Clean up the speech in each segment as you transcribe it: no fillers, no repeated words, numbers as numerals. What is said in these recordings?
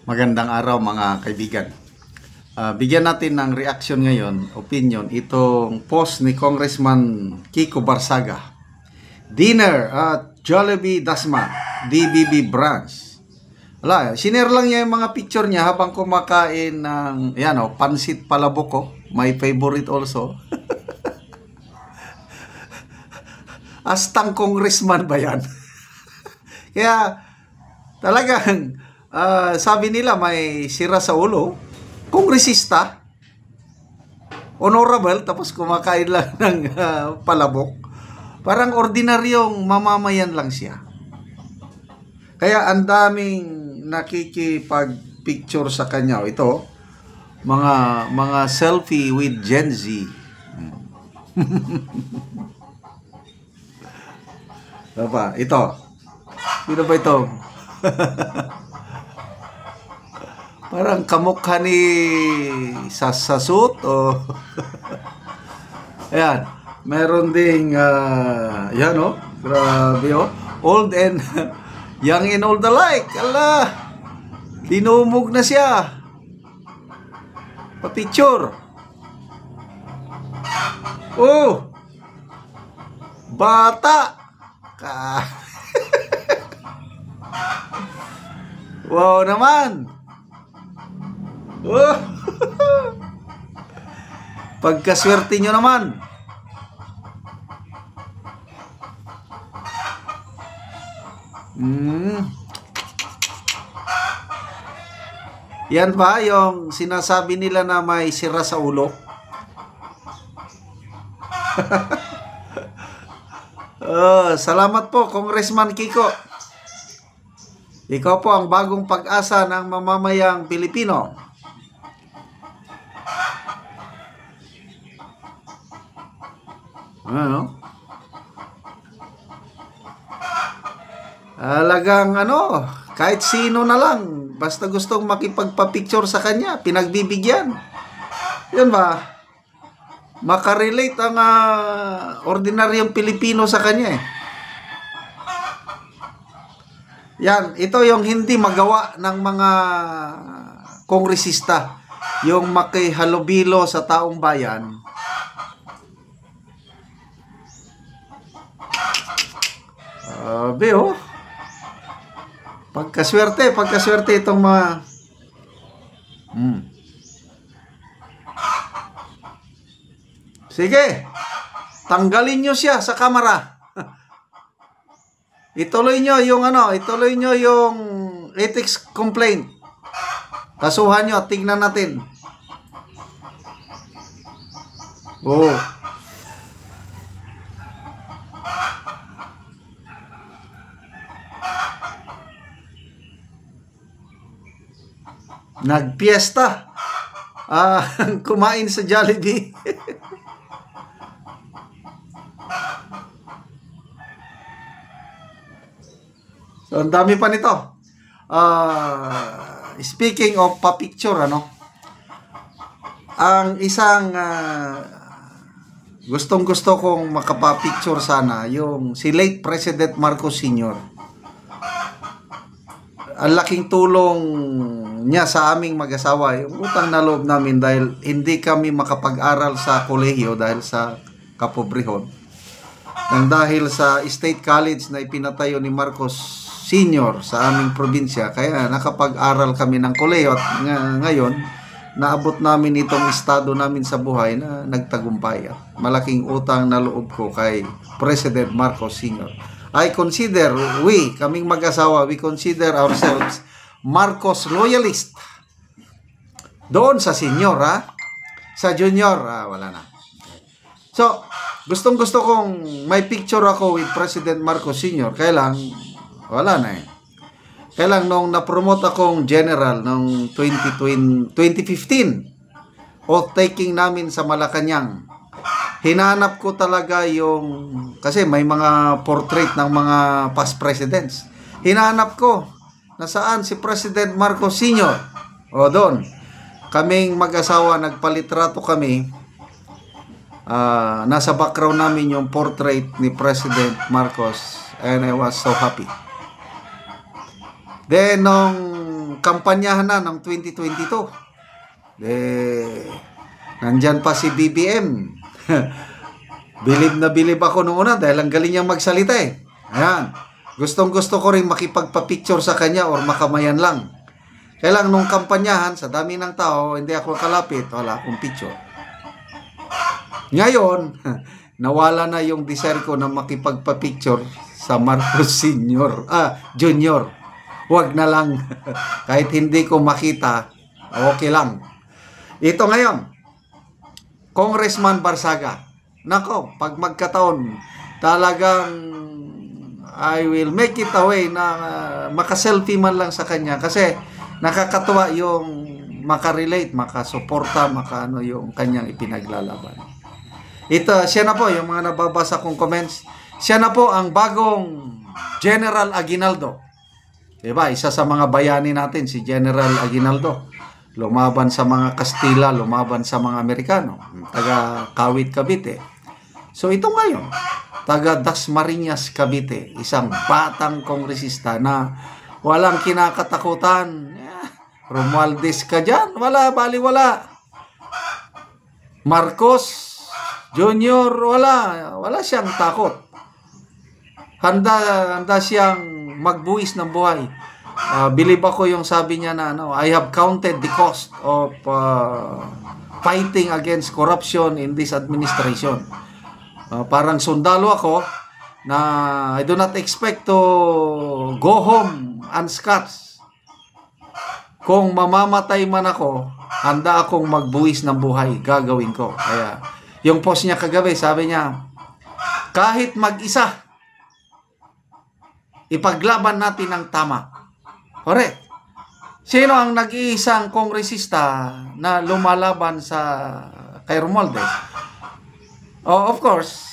Magandang araw mga kaibigan. Bigyan natin ng reaction ngayon, opinion, itong post ni Congressman Kiko Barsaga. Dinner at Jollibee Dasma, DBB branch. Wala, sinare lang niya yung mga picture niya habang kumakain ng pansit palabok ko. My favorite also. Astang congressman ba yan? Kaya talagang sabi nila may sira sa ulo, kongresista, honorable, tapos kumakain lang ng palabok. Parang ordinaryong mamamayan lang siya. Kaya ang daming nakikipag-picture sa kanya. Ito, mga selfie with Gen Z. Diba? Ito. Sino ba ito? Parang kamukha ni Sasasut o ayan, meron ding grabe old and young and old alike. Ala, dinumog na siya pa-picture. Oh, bata ka. Wow naman. Oh. Pagkaswerte nyo naman. Yan ba yung sinasabi nila na may sira sa ulo? Salamat po, Congressman Kiko. Ikaw po ang bagong pag-asa ng mamamayang Pilipino. Alagang kahit sino na lang, basta gustong makipagpa-picture sa kanya, pinagbibigyan. Yun ba? Makarelate ang ordinaryong Pilipino sa kanya eh. Yan, ito yung hindi magawa ng mga kongresista, yung makihalubilo sa taong bayan. Pagkaswerte itong mga Sige, tanggalin nyo siya sa kamera. Ituloy nyo yung ethics complaint. Kasuhan nyo, tignan natin. Oh. Nagpiesta. Kumain sa Jollibee. So, ang dami pa nito. Speaking of pa-picture, ang isang gustong-gusto kong makapa-picture sana, yung si late President Marcos Sr. Ang laking tulong niya sa aming mag-asawa, yung utang na loob namin dahil hindi kami makapag-aral sa kolehiyo dahil sa kapobrehon. Nang dahil sa State College na ipinatayo ni Marcos Senior sa aming probinsya, kaya nakapag-aral kami ng kolehiyo at ngayon naabot namin itong estado namin sa buhay na nagtagumpay. Malaking utang na loob ko kay President Marcos Senior. I consider, kaming mag-asawa, we consider ourselves Marcos loyalist. Doon sa senior, sa junior, wala na. So, gustong-gusto kong may picture ako with President Marcos Sr. Kaya lang, wala na eh. Kaya lang, nung na-promote akong general noong 2015, oath-taking namin sa Malacanang, hinanap ko talaga kasi may mga portrait ng mga past presidents. Hinanap ko na saan si President Marcos Sr. O doon. Kaming mag-asawa, nagpalitrato kami. Nasa background namin yung portrait ni President Marcos and I was so happy. Then, nung kampanyahan na ng 2022. Nandyan pa si BBM. Bilib na bilib ako noon una dahil ang galing niyang magsalita eh. Ayan. Gustong gusto ko rin makipagpa-picture sa kanya or makamayan lang. Kaya lang nung kampanyahan, sa dami ng tao, hindi ako kalapit, wala akong picture. Ngayon, nawala na yung desire ko na makipagpa-picture sa Marcos Junior. Huwag na lang. Kahit hindi ko makita, okay lang. Ito ngayon, Congressman Barsaga. Nako, pag magkataon, talagang I will make it a way na makaselfie man lang sa kanya kasi nakakatuwa yung makarelate, makasuporta, makaano yung kanyang ipinaglalaban. Ito, siya na po, yung mga nababasa kong comments, siya na po ang bagong General Aguinaldo. Diba? Isa sa mga bayani natin, si General Aguinaldo. Lumaban sa mga Kastila, lumaban sa mga Amerikano. Taga Kawit, Cavite. So ito ngayon, taga Dasmariñas, Cavite. Isang batang kongresista na walang kinakatakutan. Romualdez ka dyan. Wala, baliwala. Marcos Junior, wala siyang takot. Handa siyang magbuwis ng buhay. Believe ako yung sabi niya na I have counted the cost of fighting against corruption in this administration. Parang sundalo ako na I do not expect to go home unscathed. Kung mamamatay man ako, handa akong magbuwis ng buhay. Gagawin ko. Kaya yung post niya kagabi, sabi niya, kahit mag-isa, ipaglaban natin ang tama. Correct. Sino ang nag-iisang kongresista na lumalaban sa kay Romualdez? Oh, of course,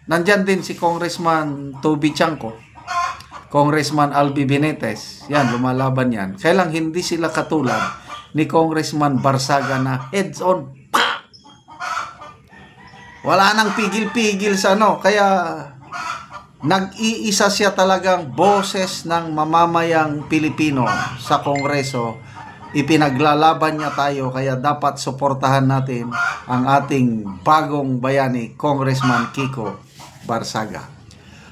nandyan din si Congressman Toby Chanco, Congressman Albi Benitez. Yan, lumalaban yan. Kaya lang hindi sila katulad ni Congressman Barsaga na heads on. Wala nang pigil-pigil sa Kaya nag-iisa siya talagang boses ng mamamayang Pilipino sa Kongreso. Ipinaglalaban niya tayo, kaya dapat suportahan natin ang ating bagong bayani, Congressman Kiko Barsaga.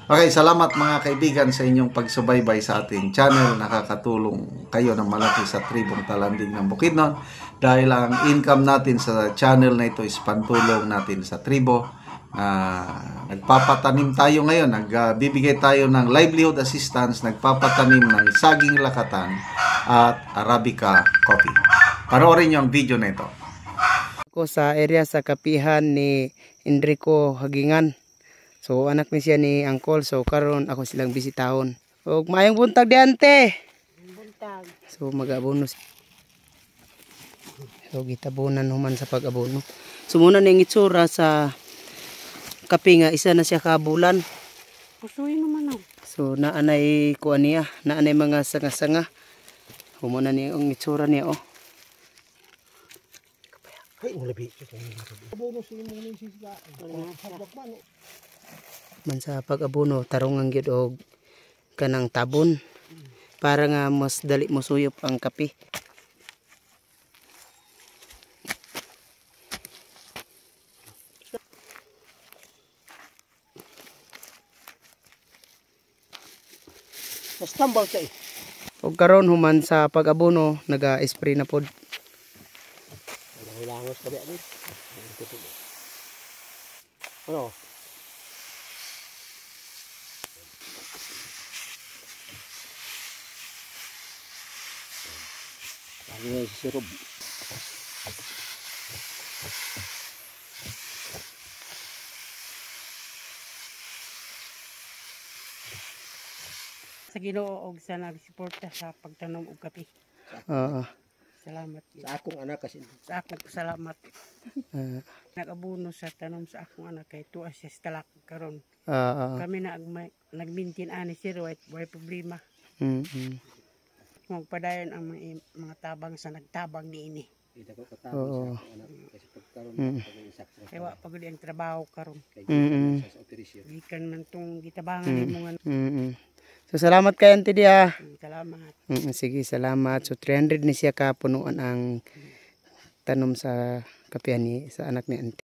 Okay, salamat mga kaibigan sa inyong pagsubaybay sa ating channel. Nakakatulong kayo ng malaki sa tribong Talanding ng Bukidnon dahil ang income natin sa channel na ito is pantulong natin sa tribo. Nagpapatanim tayo ngayon, nagbibigay tayo ng livelihood assistance, nagpapatanim ng saging lakatan at Arabica coffee. Panoorin niyo ang video na ito. Ako sa area sa kapihan ni Enrico Hagingan. So anak ni siya ni Angkol, so karon ako silang bisitahon. Og maayong buntag di ante. Buntag. So mag-abono. So gitabunan human sa pag-abono. So muna ning itsura sa kape nga isa na siya kabulan. Pusuy naman ako. So naanay kuan niya, naanay mga sanga-sanga. Humuna niya ang itsura niya oh. Ay mo labi. Man sa pag-abono tarong ang gyud og kanang tabon para nga mas dali mo suyop ang kape. Tambal kay. Og karon human sa pag-abono naga-spray na pod. Hilangos ka ba ni? Ano? Ano si sirup? Sa Ginoo og sa nagsuporta sa pagtanom og kape. Salamat. Sa akong anak kasi sa akong salamat. Nag-abono sa tanom sa akong anak kay tuwa siya sa talak karon. Kami na nag-maintain ani sir way problema. Magpadayon ang mga tabang sa nagtabang niini. Oo. Kaya wa pagud ang trabaho karon. Gikan man tong gitabangan nimo nga. So salamat kay Auntie Dia. Salamat. Sige, salamat. So 300 ni siya ka punuan ang tanom sa kapihan ni sa anak ni Auntie.